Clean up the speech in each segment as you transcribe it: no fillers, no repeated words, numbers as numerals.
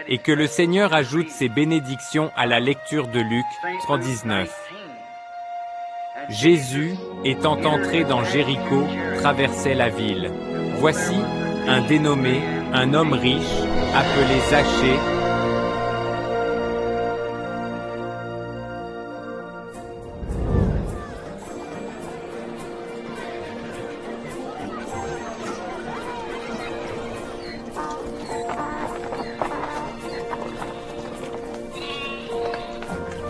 et que le Seigneur ajoute ses bénédictions à la lecture de Luc 3,19. Jésus, étant entré dans Jéricho, traversait la ville. Voici un dénommé, un homme riche, appelé Zachée.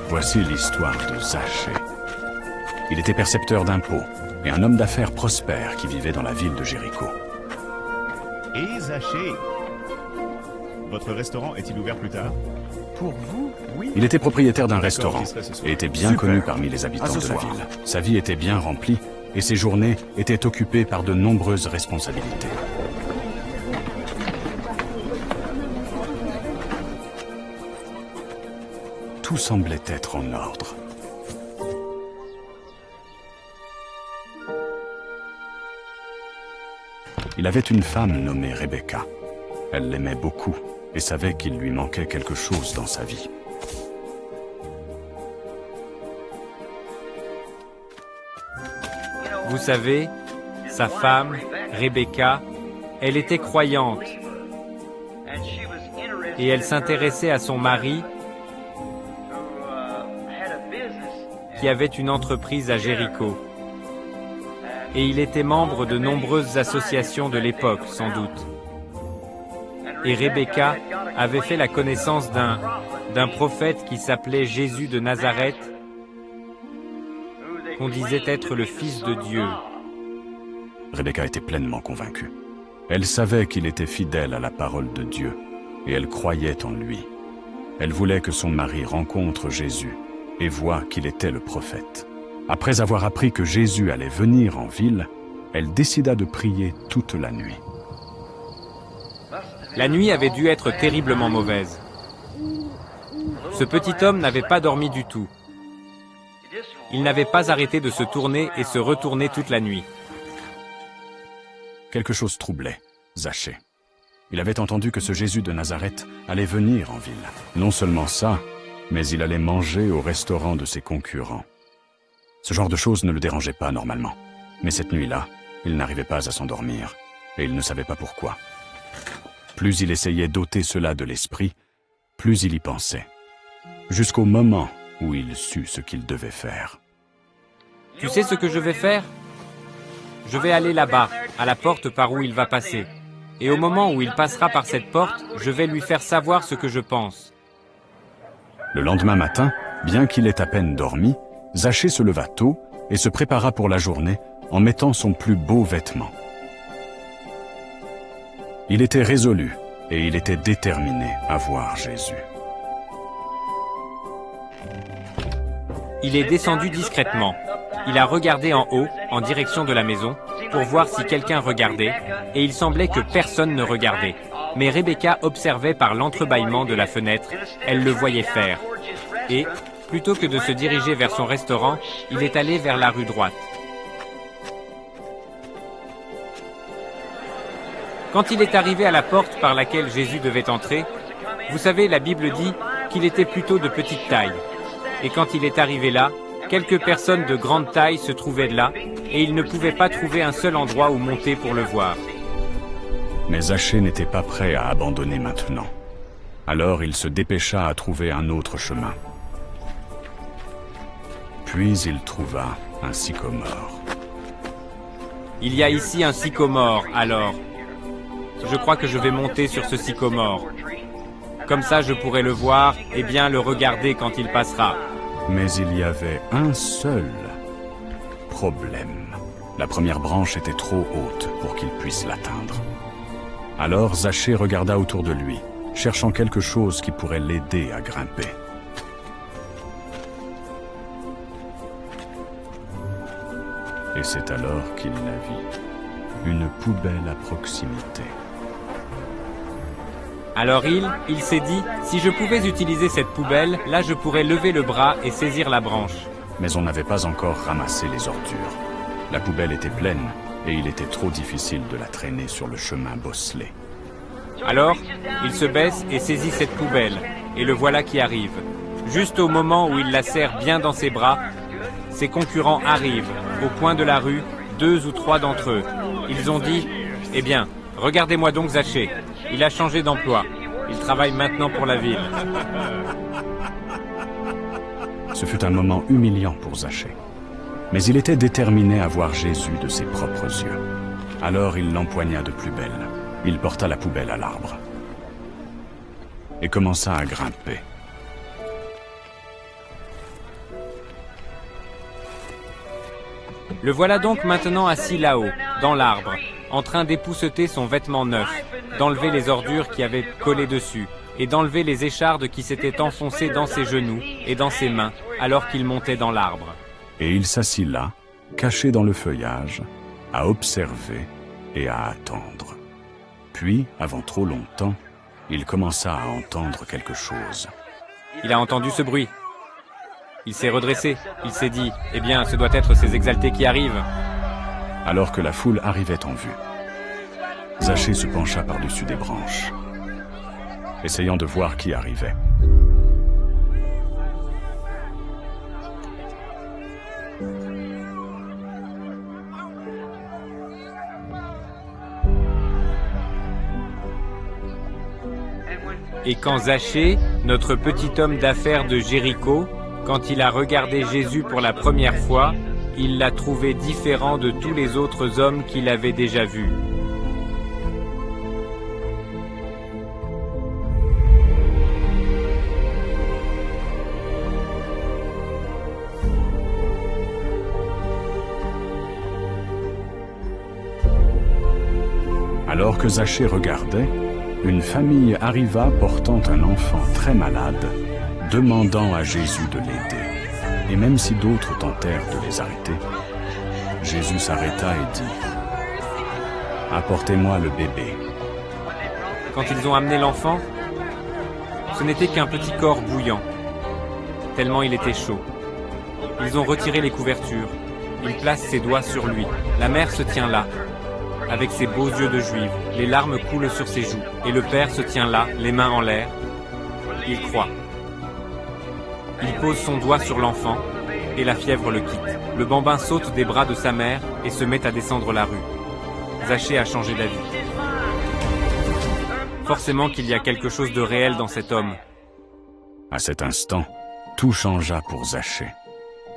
Voici l'histoire de Zachée. Il était percepteur d'impôts et un homme d'affaires prospère qui vivait dans la ville de Jéricho. Et Zachée, votre restaurant est-il ouvert plus tard? Pour vous, oui. Il était propriétaire d'un restaurant et était bien Super. connu parmi les habitants À ce de la soir. ville. Sa vie était bien remplie et ses journées étaient occupées par de nombreuses responsabilités. Tout semblait être en ordre. Il avait une femme nommée Rebecca. Elle l'aimait beaucoup et savait qu'il lui manquait quelque chose dans sa vie. Vous savez, sa femme, Rebecca, elle était croyante et elle s'intéressait à son mari qui avait une entreprise à Jéricho. Et il était membre de nombreuses associations de l'époque, sans doute. Et Rebecca avait fait la connaissance d'un prophète qui s'appelait Jésus de Nazareth, qu'on disait être le Fils de Dieu. Rebecca était pleinement convaincue. Elle savait qu'il était fidèle à la parole de Dieu et elle croyait en lui. Elle voulait que son mari rencontre Jésus et voie qu'il était le prophète. Après avoir appris que Jésus allait venir en ville, elle décida de prier toute la nuit. La nuit avait dû être terriblement mauvaise. Ce petit homme n'avait pas dormi du tout. Il n'avait pas arrêté de se tourner et se retourner toute la nuit. Quelque chose troublait Zachée. Il avait entendu que ce Jésus de Nazareth allait venir en ville. Non seulement ça, mais il allait manger au restaurant de ses concurrents. Ce genre de choses ne le dérangeait pas normalement. Mais cette nuit-là, il n'arrivait pas à s'endormir, et il ne savait pas pourquoi. Plus il essayait d'ôter cela de l'esprit, plus il y pensait. Jusqu'au moment où il sut ce qu'il devait faire. Tu sais ce que je vais faire? Je vais aller là-bas, à la porte par où il va passer. Et au moment où il passera par cette porte, je vais lui faire savoir ce que je pense. Le lendemain matin, bien qu'il ait à peine dormi, Zachée se leva tôt et se prépara pour la journée en mettant son plus beau vêtement. Il était résolu et il était déterminé à voir Jésus. Il est descendu discrètement. Il a regardé en haut, en direction de la maison, pour voir si quelqu'un regardait, et il semblait que personne ne regardait. Mais Rebecca observait par l'entrebâillement de la fenêtre, elle le voyait faire. Et, plutôt que de se diriger vers son restaurant, il est allé vers la rue droite. Quand il est arrivé à la porte par laquelle Jésus devait entrer, vous savez, la Bible dit qu'il était plutôt de petite taille. Et quand il est arrivé là, quelques personnes de grande taille se trouvaient là, et il ne pouvait pas trouver un seul endroit où monter pour le voir. Mais Zachée n'était pas prêt à abandonner maintenant. Alors il se dépêcha à trouver un autre chemin. Puis il trouva un sycomore. Il y a ici un sycomore, alors. Je crois que je vais monter sur ce sycomore. Comme ça, je pourrai le voir et bien le regarder quand il passera. Mais il y avait un seul problème. La première branche était trop haute pour qu'il puisse l'atteindre. Alors Zachée regarda autour de lui, cherchant quelque chose qui pourrait l'aider à grimper. Et c'est alors qu'il la vit. Une poubelle à proximité. Alors il s'est dit, si je pouvais utiliser cette poubelle, là je pourrais lever le bras et saisir la branche. Mais on n'avait pas encore ramassé les ordures. La poubelle était pleine et il était trop difficile de la traîner sur le chemin bosselé. Alors, il se baisse et saisit cette poubelle, et le voilà qui arrive. Juste au moment où il la serre bien dans ses bras, ses concurrents arrivent, au coin de la rue, 2 ou 3 d'entre eux. Ils ont dit, « Eh bien, regardez-moi donc Zachée, il a changé d'emploi, il travaille maintenant pour la ville. » Ce fut un moment humiliant pour Zachée. Mais il était déterminé à voir Jésus de ses propres yeux. Alors il l'empoigna de plus belle. Il porta la poubelle à l'arbre et commença à grimper. Le voilà donc maintenant assis là-haut, dans l'arbre, en train d'épousseter son vêtement neuf, d'enlever les ordures qui avaient collé dessus, et d'enlever les échardes qui s'étaient enfoncées dans ses genoux et dans ses mains, alors qu'il montait dans l'arbre. Et il s'assit là, caché dans le feuillage, à observer et à attendre. Puis, avant trop longtemps, il commença à entendre quelque chose. Il a entendu ce bruit. Il s'est redressé. Il s'est dit, « Eh bien, ce doit être ces exaltés qui arrivent. » Alors que la foule arrivait en vue, Zachée se pencha par-dessus des branches, essayant de voir qui arrivait. Et quand Zachée, notre petit homme d'affaires de Jéricho, quand il a regardé Jésus pour la première fois, il l'a trouvé différent de tous les autres hommes qu'il avait déjà vus. Alors que Zachée regardait, une famille arriva portant un enfant très malade, demandant à Jésus de l'aider. Et même si d'autres tentèrent de les arrêter, Jésus s'arrêta et dit, « Apportez-moi le bébé. » Quand ils ont amené l'enfant, ce n'était qu'un petit corps bouillant, tellement il était chaud. Ils ont retiré les couvertures. Il place ses doigts sur lui. La mère se tient là, avec ses beaux yeux de juive. Les larmes coulent sur ses joues. Et le père se tient là, les mains en l'air. Il croit. Il pose son doigt sur l'enfant, et la fièvre le quitte. Le bambin saute des bras de sa mère et se met à descendre la rue. Zachée a changé d'avis. Forcément qu'il y a quelque chose de réel dans cet homme. À cet instant, tout changea pour Zachée.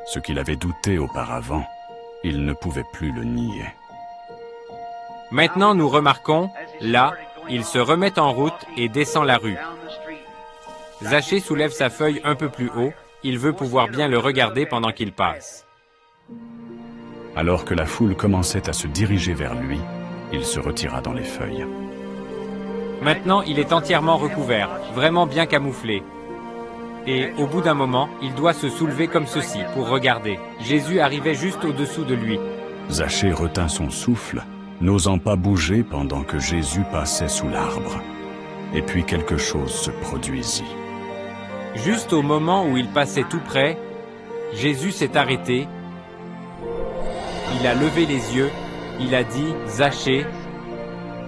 Ce qu'il avait douté auparavant, il ne pouvait plus le nier. Maintenant, nous remarquons, là, il se remet en route et descend la rue. Zachée soulève sa feuille un peu plus haut, il veut pouvoir bien le regarder pendant qu'il passe. Alors que la foule commençait à se diriger vers lui, il se retira dans les feuilles. Maintenant, il est entièrement recouvert, vraiment bien camouflé. Et au bout d'un moment, il doit se soulever comme ceci pour regarder. Jésus arrivait juste au-dessous de lui. Zachée retint son souffle, n'osant pas bouger pendant que Jésus passait sous l'arbre. Et puis quelque chose se produisit. Juste au moment où il passait tout près, Jésus s'est arrêté. Il a levé les yeux, il a dit, « Zachée,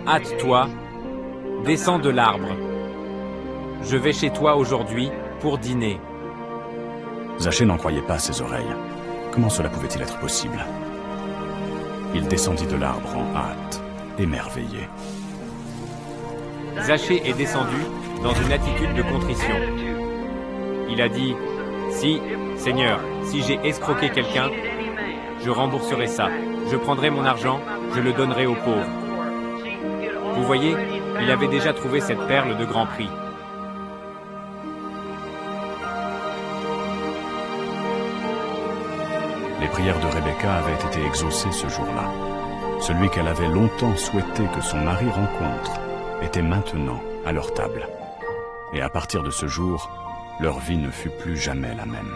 hâte-toi, descends de l'arbre. Je vais chez toi aujourd'hui pour dîner. » Zachée n'en croyait pas à ses oreilles. Comment cela pouvait-il être possible? Il descendit de l'arbre en hâte, émerveillé. Zachée est descendu dans une attitude de contrition. Il a dit, « Si, Seigneur, si j'ai escroqué quelqu'un, je rembourserai ça. Je prendrai mon argent, je le donnerai aux pauvres. » Vous voyez, il avait déjà trouvé cette perle de grand prix. Les prières de Rebecca avaient été exaucées ce jour-là. Celui qu'elle avait longtemps souhaité que son mari rencontre était maintenant à leur table. Et à partir de ce jour, leur vie ne fut plus jamais la même.